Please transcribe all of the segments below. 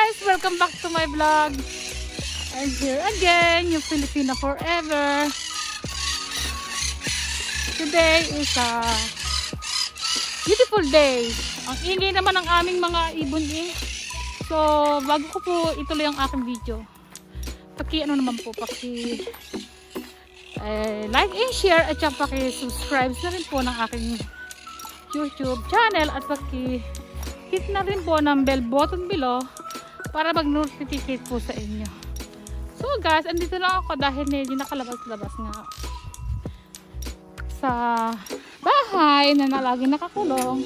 guys! Welcome back to my vlog. I'm here again, yung Filipina Forever. Today is a beautiful day. Ang ingay naman ng aming mga ibon eh. So, bago ko po ituloy ang aking video, naman po, like and share at saka subscribe na rin po ng aking YouTube channel at hit na rin po ng bell button below para mag-notificate po sa inyo. So guys, andito lang ako dahil medyo nakalabas-labas nga sa bahay na laging nakakulong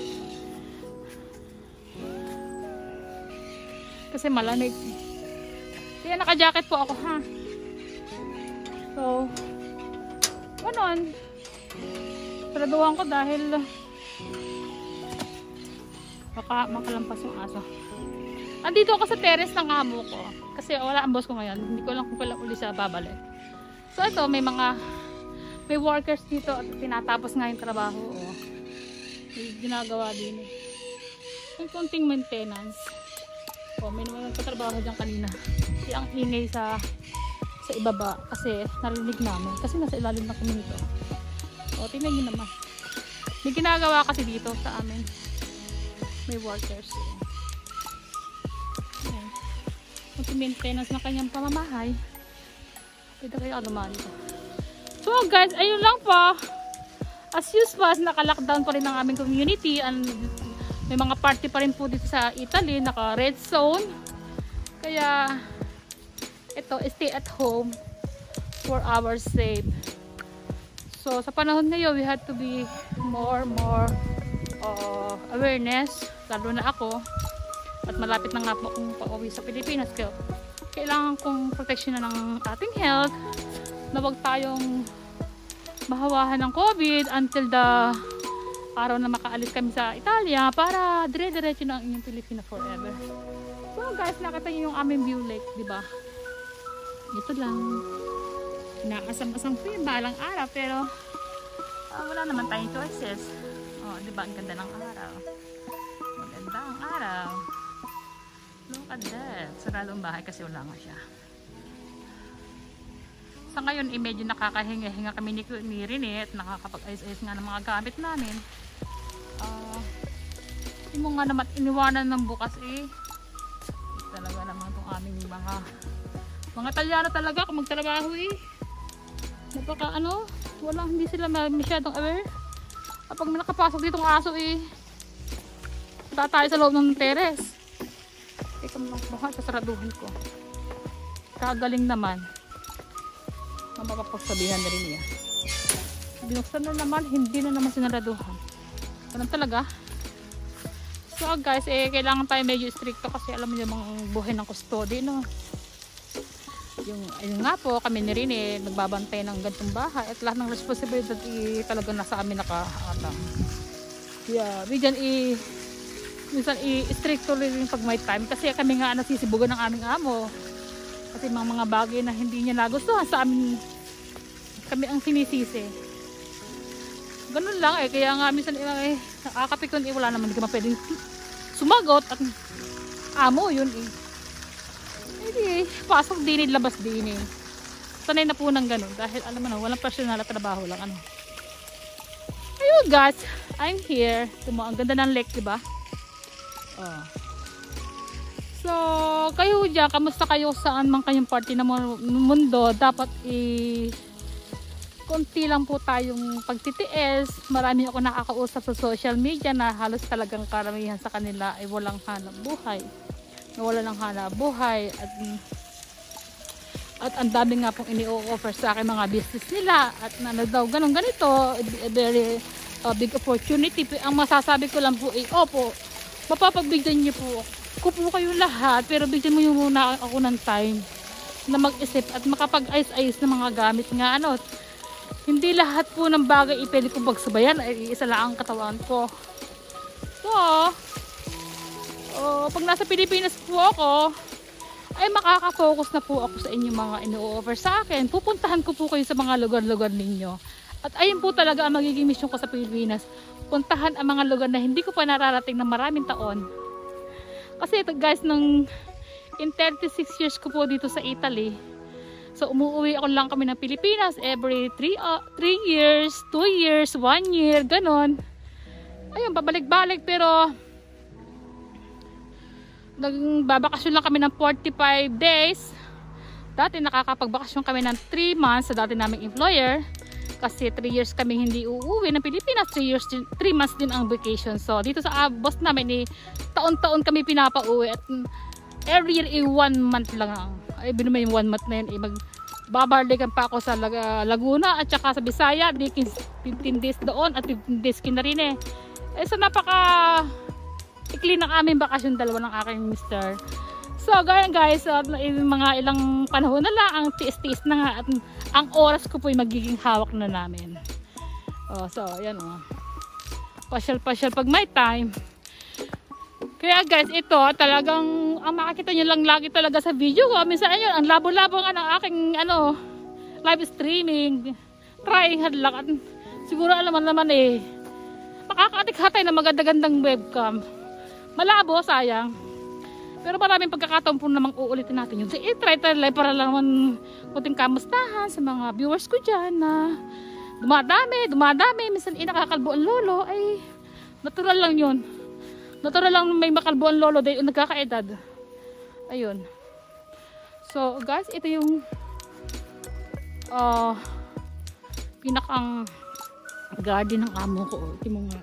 kasi malamig. Kaya naka-jacket po ako ha. So ganon, saraduhan ko dahil baka makalampas yung aso. Andito ako sa terrace ng amo ko kasi wala ang boss ko ngayon, hindi ko lang kung kailan uli siya babalik. So ito, may workers dito at tinatapos nga yung trabaho. May ginagawa din yung konting maintenance. May naman nagtatrabaho dyan kanina kasi ang ingay sa ibaba kasi narinig namin kasi nasa ilalim na kami nito. Tingnan nyo naman, may ginagawa kasi dito sa amin, may workers. Maintenance na kanyang pamamahay. Pwede kayo dumaan dito. So guys, ayun lang po. As usual, naka-lockdown pa rin ang aming community and may mga party pa rin po dito sa Italy, naka-red zone. Kaya ito, stay at home for our safe. So sa panahon ngayon, we have to be more awareness, lalo na ako. At malapit na nga po akong pauwi sa Pilipinas. Kaya kailangan kong protection na ng ating health na huwag tayong mahawahan ng COVID until the araw na makaalis kami sa Italia para dire-diretso na ang inyong Filipina Forever. So guys, nakita niyo yung aming view lake, di ba? Ito lang. Nakasam-asam po yung balang araw pero wala naman tayong choices. Di ba? Ang ganda ng araw. Maganda ang araw. Look at that. Sarado ang bahay kasi wala nga siya. Sa ngayon, medyo nakakahinga-hinga kami ni Rene at nakakapag-ayos-ayos nga ng mga gamit namin. Hindi mo nga naman iniwanan ng bukas talaga naman itong aming mga Talyano talaga kung magtrabaho napaka hindi sila masyadong aware. Kapag may nakapasok ditong aso punta tayo sa loob ng terrace. Teka mo lang buhat, sasaraduhin ko. Kagaling naman. Mapapagsabihan na rin niya. Binuksan na naman, hindi na naman sinaraduhan. Ganun talaga. So guys, kailangan tayo medyo stricto kasi alam mo yung mga buhay ng custody, no? Ayun nga po, kami ni Rene, nagbabantay ng gantong bahay at lahat ng responsibilidad talaga nasa amin nakaatang. Yeah, we dyan minsan i-stricto rin pag may time kasi kami nga nasisibugan ng aming amo kasi mga bagay na hindi niya nagustuhan sa amin, kami ang sinisisi. Ganun lang kaya nga minsan nakakapikon wala naman, hindi ka pwedeng sumagot at amo yun hindi pasok din labas din sanay na po ng ganun dahil alam mo na walang personal na trabaho lang ayun guys, I'm here. Ang ganda ng lake, diba? So kayo dyan, kamusta kayo saan man kayong party ng mundo? Dapat konti lang po tayong pagtitiis. Marami ako nakakausap sa social media na halos talagang karamihan sa kanila ay walang hanap buhay, nawala ng hanap buhay at ang dami nga pong ini-offer sa akin mga business nila at daw ganito very big opportunity. Ang masasabi ko lang po opo, mapapagbigyan niyo po kayo lahat pero bigyan mo yung muna ako ng time na mag-isip at makapag-ayos-ayos ng mga gamit nga hindi lahat po ng bagay pwede kong pagsabayan isa lang ang katawan ko. So pag nasa Pilipinas po ako ay makaka-focus na po ako sa inyong mga ino-offer sa akin. Pupuntahan ko po kayo sa mga lugar-lugar ninyo at ayun po talaga ang magiging mission ko sa Pilipinas, puntahan ang mga lugar na hindi ko pa nararating ng maraming taon. Kasi ito guys, nung in 36 years ko po dito sa Italy. So umuwi ako lang kami ng Pilipinas every 3 years, 2 years, 1 year, ganon. Ayun, babalik-balik, pero nagbabakasyon lang kami ng 45 days. Dati nakakapagbakasyon kami ng 3 months sa dati naming employer. Kasi 3 years kami hindi uuwi ng Pilipinas, 3 months din ang vacation. So dito sa boss namin, taon-taon kami pinapauwi. At every year 1 month lang ang. Ay, binumay yung 1 month na yun. Babalikan pa ako sa Laguna at saka sa Bisaya. 15 days doon at 15 days Kinarine. So napaka ikli ng aming bakasyon, dalawa ng aking mister. So ganyan guys, mga ilang panahon na lang, ang tiis-tiis na nga, at ang oras ko po ay magiging hawak na namin. So yan pasyal-pasyal pag may time. Kaya guys, ito talagang ang makikita nyo lang lagi talaga sa video ko. Minsan ayun, ang labo-labo nga ng aking live streaming. Trying hard lang. At siguro alam naman makakatikhatay na maganda-gandang webcam. Malabo, sayang. Pero maraming pagkakataon po namang uulitin natin yun. So i-try live para lang naman kunting kamustahan sa mga viewers ko dyan na dumadami. Minsan nakakalbo ang lolo. Ay, natural lang yun. Natural lang may makalbo ang lolo dahil nagkakaedad. Ayun. So guys, ito yung pinakang garden ng amo ko. Ito mga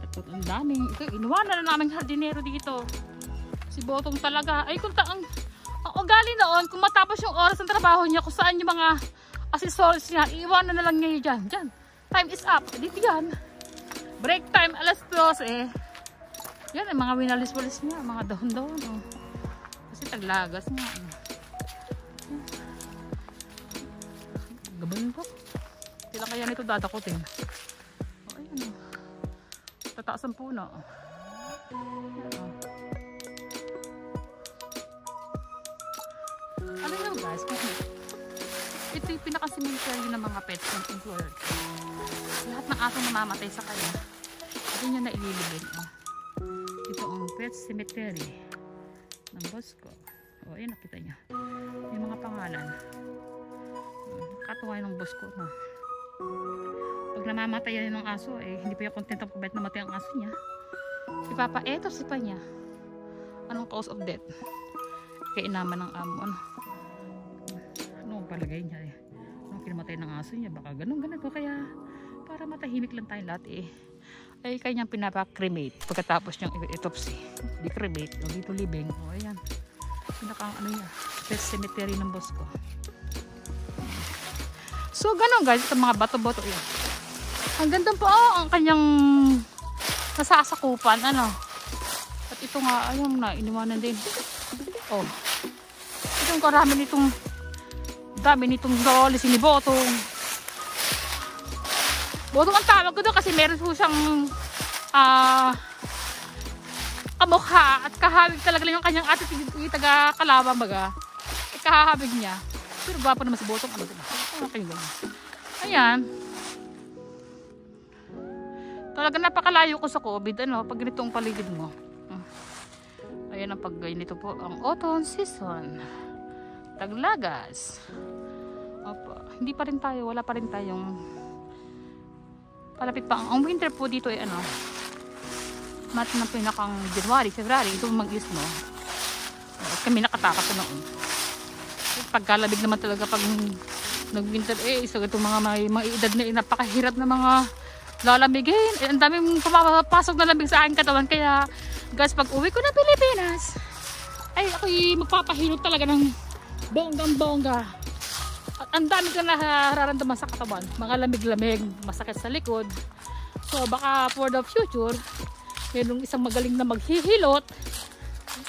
ito, ang daming. Ito, inuwanan na naming hardinero dito. Si Botong talaga. Ay, kung ang ugali noon, kung matapos yung oras ng trabaho niya, kung saan yung mga accessories niya, iiwanan na lang niya dyan. Dyan. Time is up. Dito yan. Break time, alas 12 Yan, ang mga winalis-walis niya, mga dahon-dahon. Kasi taglagas nga. Gabanin ko. Kailan kaya nito dadakutin? Ayan. Tataas ang puno. Ano yun guys? Ito yung pinaka-cemetery ng mga pets ng employer. Lahat ng aso namamatay sa kanya. Ito niya na ililibin. Ito ang pet cemetery ng boss ko. Ayan, nakita niya. Yung mga pangalan. Katuwa ng boss ko. Pag namamatay yan ng aso, hindi pa yung content ang pabait na matay ang aso niya. Si Papa, eto si pa niya. Anong cause of death? Kainaman ng amo. Ano ang palagay niya Anong kinamatay ng aso niya? Baka ganun-ganun. Kaya para matahimik lang tayo lahat ay kanyang pinapa-cremate pagkatapos niyang autopsy. Di cremate, dito libing. Ayan. Pinakang niya, pet cemetery ng boss ko. So ganun guys, sa mga bato-bato yan. Ang ganda po ang kanyang nasasakupan, At ito nga, ayun na, iniwanan din. Ito yung karami dami nitong loli, si Botong. Botong ang tawag ko doon kasi meron po siyang kamukha at kahabig talaga lang yung kanyang ate taga Kalabang baga. Kahabig niya. Pero gwapo naman si Botong. Ayan. Talaga napakalayo ko sa COVID. Pag ganito ang paligid mo. Ayan ang pag ganito po ang autumn season. Taglagas. Hindi pa rin tayo. Wala pa rin tayong palapit pa. Ang winter po dito ay mat ng pinakang January, February, ito mag-isno. Kami nakatakas na noon. Pagkalabig naman talaga pag nag-winter, isa itong mga edad na napakahirap na mga lalamigin. Ang daming pumapasok na lamig sa aking katawan. Kaya guys, pag uwi ko na Pilipinas, ay ako'y magpapahilot talaga ng bonggang-bongga. At ang dami ko nararamdaman sa katawan. Mga lamig-lamig, masakit sa likod. So baka for the future, mayroong isang magaling na maghihilot.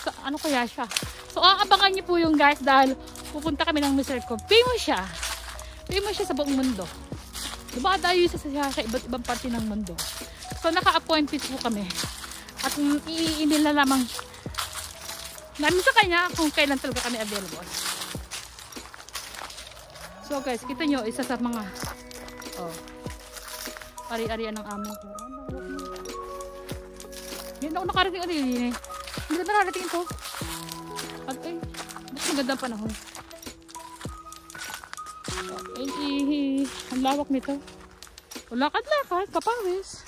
So, ano kaya siya? So aabangan niyo po yung guys dahil pupunta kami ng Mr. ko. Famous siya. Famous siya sa buong mundo. Dumadayo siya sa iba't ibang parte ng mundo. So naka-appointed po kami. At i-email na lamang namin sa kanya kung kailan talaga kami available. So guys, kita nyo, isa sa mga ari-arian ng amo ko. Yan ako nakarating Hindi ko nakarating ito. At magandang panahon. Ang lawak nito. O, lakad-lakad, kapawis.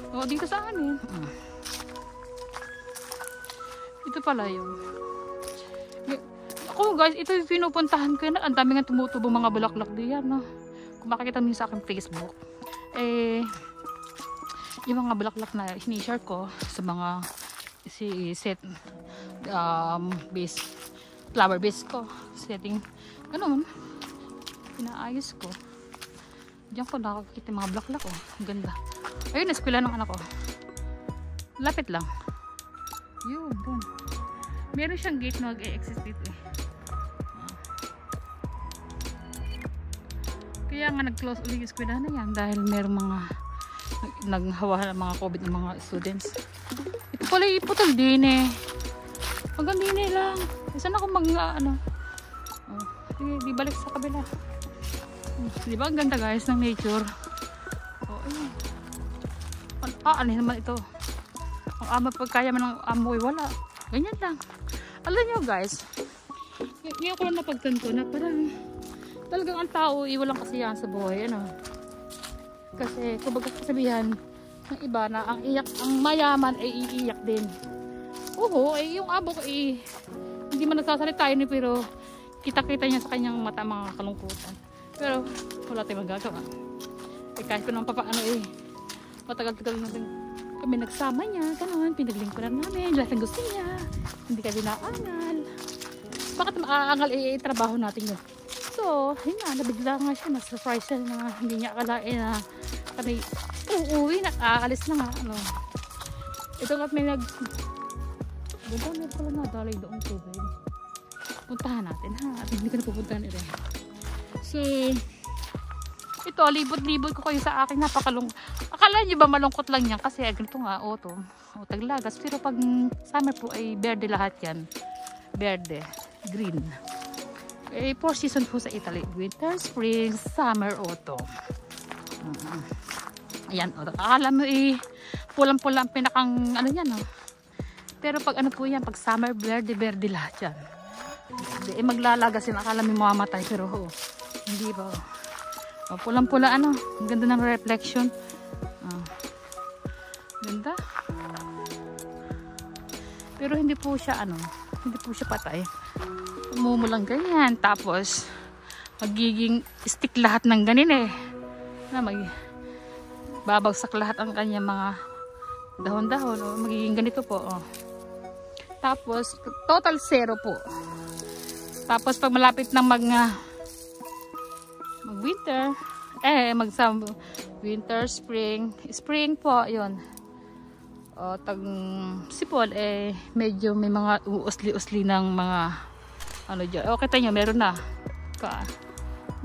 O, dito sa amin. Ito pala yun. Ako guys, ito yung pinupuntahan ko yan. Ang dami nga tumutubo mga bulaklak diyan, no? Kung makikita mo sa aking Facebook. Yung mga bulaklak na hinishare ko sa mga set base, flower base ko. Setting, ganun. Pinaayos ko. Diyan ko nakakita mga bulaklak, oh. Ang ganda. Ayun, eskwela ng anak ko. Lapit lang. Yun, dun. Meron siyang gate na mag-e-exist dito, eh. Kaya nga nag-close ulit yung eskwela na yan dahil meron mga naghawa ng mga COVID ng mga students. Ito pala iputol din, eh. Hanggang din, eh, lang. Saan ako ano? Oh, di balik sa kabila. Di ba ang ganda guys ng nature? Oh, ayun. Ano naman ito? Ang ama pagkaya man ng amoy, wala. Ganyan lang. Alam nyo guys, ngayon ko lang napagtanto na parang talagang ang tao walang kasiyahan sa buhay, ano? Kasi kumbaga kasabihan ng iba na ang mayaman ay iiyak din. Oo, yung abo ko hindi man nagsasalita yun, pero kita-kita niya sa kanyang mata mga kalungkutan. Pero wala tayong magagawa. Kahit ko nang papaano matagal-tagal natin kami nagsama niya, gano'n, pinaglingkuran namin, lahat ng gusto niya, hindi kasi naaangal. Bakit maaangal trabaho natin yun? So, yun nga, nabigla nga siya, na-surprise siya na hindi niya akalain na kami uuwi, aalis na nga, ano. Ito nga may bunda, may pala nadalay doon tubig. Puntahan natin, ha? At hindi ko na pupuntahan ito. So, ito, libot-libot ko kayo sa akin, akala nyo ba malungkot lang yan? Kasi ganito nga, autumn, o taglagas. Pero pag summer po ay berde lahat yan. Berde, green. 4 season po sa Italy. Winter, spring, summer, autumn. Ayan, o. Akala mo pulang-pula ang pinakang ano yan, o. Pero pag ano po yan, pag summer, berde lahat yan. Maglalagas yan. Akala mo mamamatay, pero hindi ba, o, pulang-pula, ano. Ang ganda ng reflection. Ganda. Pero hindi po siya, hindi po siya patay. Umumulang ganyan. Tapos, magiging stick lahat ng ganin, eh. Babagsak lahat ang kanyang mga dahon-dahon. O, magiging ganito po, o. Tapos, total zero po. Tapos, pag malapit ng mag-winter, winter, spring po, yun. O, sipol, medyo may mga uusli-usli ng mga, ano dyan. O, kita nyo, meron na.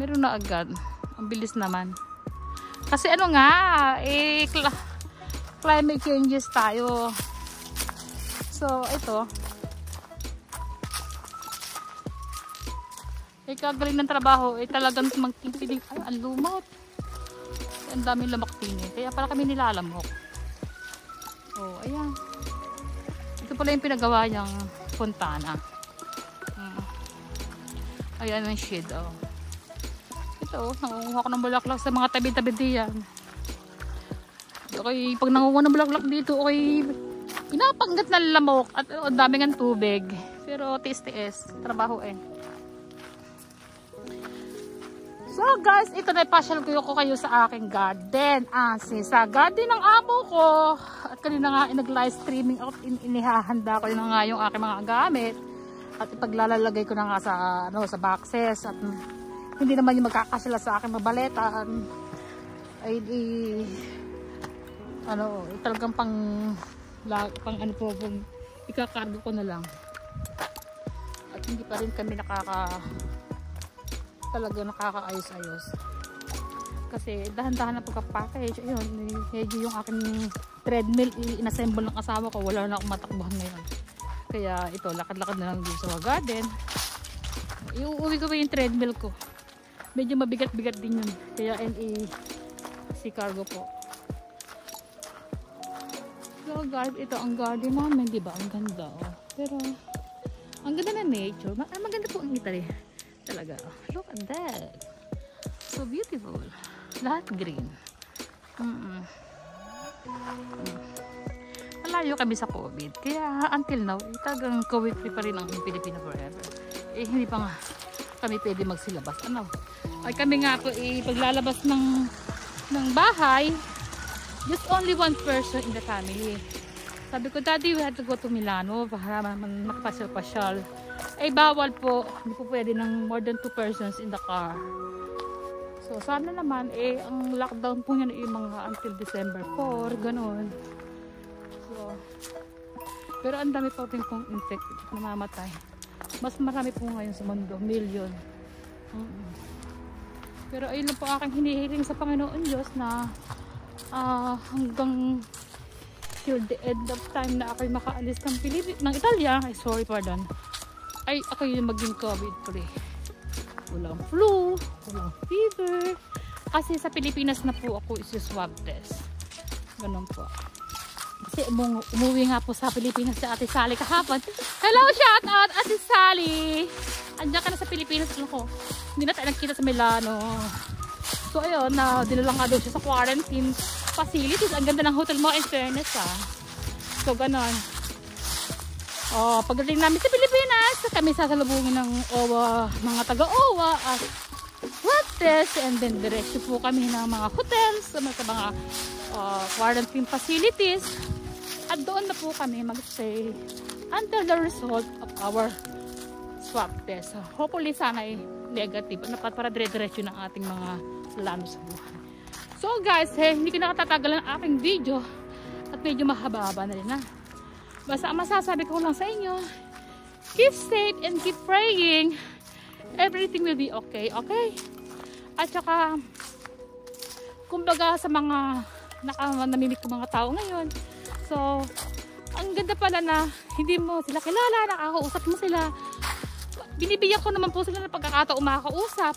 Meron na agad. Ang bilis naman. Kasi ano nga, climate changes tayo. So, ito. Kagaling ng trabaho, talagang magtipiling. Ay, ang lumot. Ang daming lamak din, eh. Kaya pala kami nilalamok. Oh, ayan. Ito pala yung pinagawa niyang fontana. Ayan ang shade, oh. Ito, nangunguha ko ng bulaklak sa mga tabi-tabi diyan. Okay, pag nangunguha ng bulaklak dito, okay, pinapanggat ng lamok at ang daming ng tubig. Pero tiis-tiis, trabaho, eh. So guys, ito na ipasyal ko kayo sa aking garden. Sa garden ng amo ko. At kanina nga nag-live streaming out, inihahanda ko na nga yung aking mga gamit. At ipaglalalagay ko na nga sa boxes. At hindi naman yung magkakasila sa aking mabaleta. Ay talagang pang ikakargo ko na lang. At hindi pa rin kami talaga nakakaayos-ayos. Kasi dahan-dahan na pagka-package. Ayun, medyo yung aking treadmill inassemble ng asawa ko. Wala na akong matakbuhan ngayon. Kaya ito, lakad-lakad na lang dito sa garden. Iuwi ko ba yung treadmill ko? Medyo mabigat-bigat din yun. Kaya si cargo po. So guys, ito ang garden namin, di ba? Ang ganda, oh. Pero Ang ganda na nature. Maganda po ang Italy. Talaga. Look at that. So beautiful. Lahat green. Malayo kami sa COVID. Kaya until now, talagang COVID-free pa rin ang Pilipino forever. Hindi pa nga kami pwede magsilabas. Ay kami nga po paglalabas ng bahay, just only one person in the family. Sabi ko, Daddy, we had to go to Milano para makapasyal-pasyal. Bawal po. Hindi po pwede ng more than 2 persons in the car. So, sana naman, ang lockdown po yan mga until December 4, ganun. So, pero ang dami po rin pong infected, namamatay. Mas marami po ngayon sa mundo, million. Pero ayun lang po aking hinihiling sa Panginoon Diyos na hanggang till the end of time na ako'y makaalis ng Italia, ay ako yung maging COVID-free. Walang flu, walang fever. Kasi sa Pilipinas na po ako isi-swab test. Ganun po. Kasi umuwi nga po sa Pilipinas si Ate Sally kahapon. Hello, shout out Ate Sally! Andiyan ka na sa Pilipinas. Hindi na tayo nagkita sa Milano. So ayun, dinala nga daw siya sa quarantine facilities. Ang ganda ng hotel mo, in fairness So ganon. Pagdating namin sa Pilipinas, kami sasalubungin ng OWA, mga taga-OWA at swab test, and then diretso po kami ng mga hotels, sa mga quarantine facilities, at doon na po kami mag-stay until the result of our swab test. So, hopefully sana ay negative para dire-diretso ng ating mga plano sa buhay. So guys, hindi ko nakatatagal ang aking video at medyo mahaba-haba na rin Basta ang masasabi ko lang sa inyo, keep safe and keep praying. Everything will be okay, okay? At saka, kumbaga sa mga namimik ko mga tao ngayon, so, ang ganda pala na hindi mo sila kilala, nakakausap mo sila. Binibigyan ko naman po sila ng pagkakataon makakausap.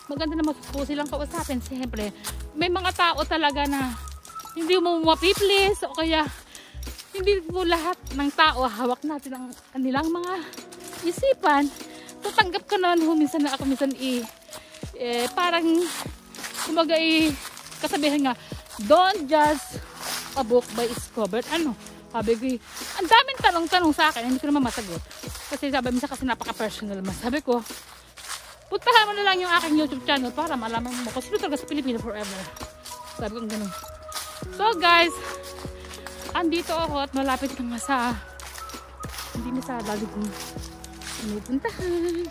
Maganda naman po silang kausapin. Siyempre, may mga tao talaga na hindi mo mapiplis o kaya hindi po lahat ng tao hawak natin ang kanilang mga isipan. So tanggap ka naman minsan na ako minsan parang kumaga kasabihan nga, don't judge a book by its cover. Sabi ko, ang daming tanong-tanong sa akin, hindi ko naman masagot. Kasi sabi minsan kasi napaka-personal mas. Sabi ko, puntahan mo na lang yung aking YouTube channel para malaman mo kasi sino talaga sa Pilipinas forever. Sabi ko ganun. So guys, andito ako at malapit na nga sa hindi na sa lagi kong pinupuntahan.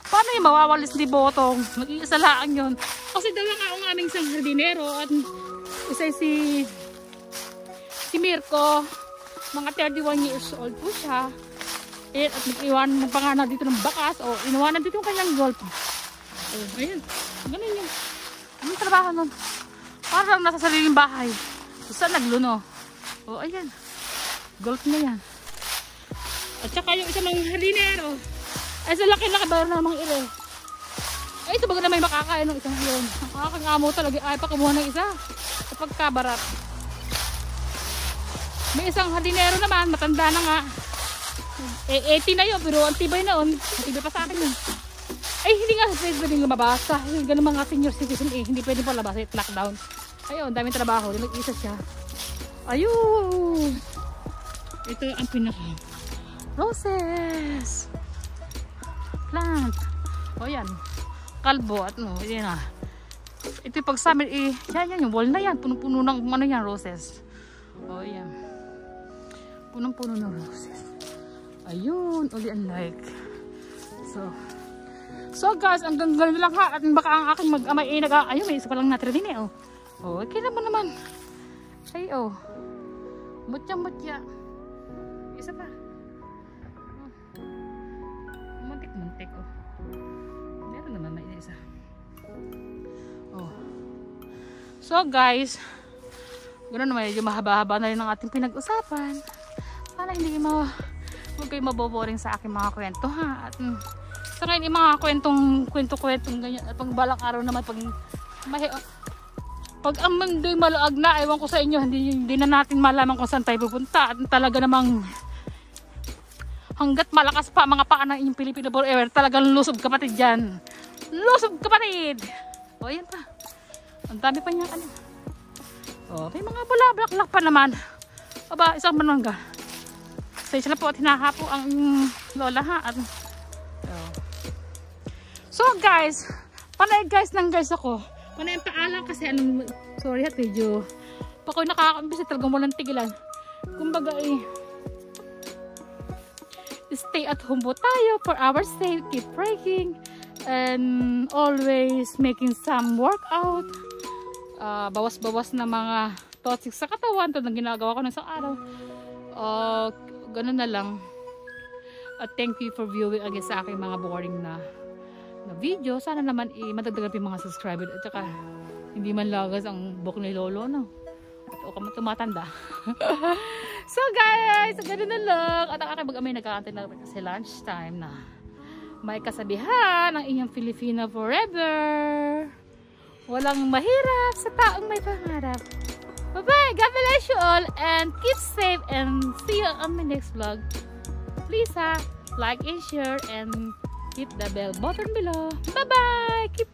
Paano yung mawawalis ni Botong? Mag-iisa lang yun. Kasi dala nga ang aming isang hardinero at isa si Mirko. Mga 31 years old po siya. At nag-iwan pa nga na dito ng bakas o inuwanan dito yung kanyang golf. Ayan. Ganun yun. Anong trabaho nun? Parang nasa sariling bahay. Saan nagluno? Ayan. Golf na yan. At saka yung isa mga halinero. Ay sa laki-laki ba na mga ire. Ay ito baga na may makakain ng isang yun. Ang aking amo talaga ay pakamuha ng isa. Kapag kabarat. May isang halinero naman. Matanda na nga. 80 na yun. Pero ang tibay na yun. Tibay pa sa akin yun. Ay, hindi nga pwedeng lumabas. Kasi ganun mga senior citizen hindi pwedeng pa labas. Lockdown. Ayun, daming trabaho. Nag-isa siya. Ayun. Ito ang pinaka. Roses. Plant. Yan. Kalbo at yan na. Ito yung pag summer yan yung wall na yan. Punong-puno ng yan, roses. Yan. Punong-puno ng roses. Ayun, uli ang like. So guys, ang ganda lang ha. At baka ang aking mag-amay ayun, may isa pa lang natira din kailan mo naman. Ay, Mutya. Isa pa. Muntik. Meron naman may isa. So guys, ganoon naman, medyo mahaba-haba na rin ang ating pinag-usapan. Sana hindi huwag kayo maboboring sa aking mga kwento ha. At sa ngayon yung mga kwentong ganyan. At pag balang araw naman, pag Pag ang mundo'y maluag na, ewan ko sa inyo, hindi na natin malaman kung saan tayo pupunta. At talaga namang hanggat malakas pa mga paa ng inyong Pilipino forever, talagang lusob kapatid dyan. Lusob kapatid! O, ayan pa. Ang dami pa niya ano. O, may mga bulaklak pa naman. Aba, isang manangga. Stage na po at hinahapo ang lola ha. At, so guys, panay guys ng guys ako. Panay ang paalam kasi anong, sorry ha, medyo pakoy nakakambis talagang walang tigilan. Kumbaga stay at home po tayo for our sake, keep praying and always making some workout. Bawas-bawas na mga toxic sa katawan, ito nang ginagawa ko ng isang araw. Ganun na lang. At thank you for viewing again sa aking mga boring na video. Sana naman madagdagan yung mga subscriber at saka hindi man lagas ang buhok ni lolo, no? At o kami tumatanda. So guys, ganun na lang. At ang aking mag-amay nagkakantay na kasi lunch time na. May kasabihan ang inyong Filipino forever. Walang mahirap sa taong may pangarap. Bye bye! God bless you all and keep safe and see you on my next vlog. Please like and share and hit the bell button below. Bye bye! Keep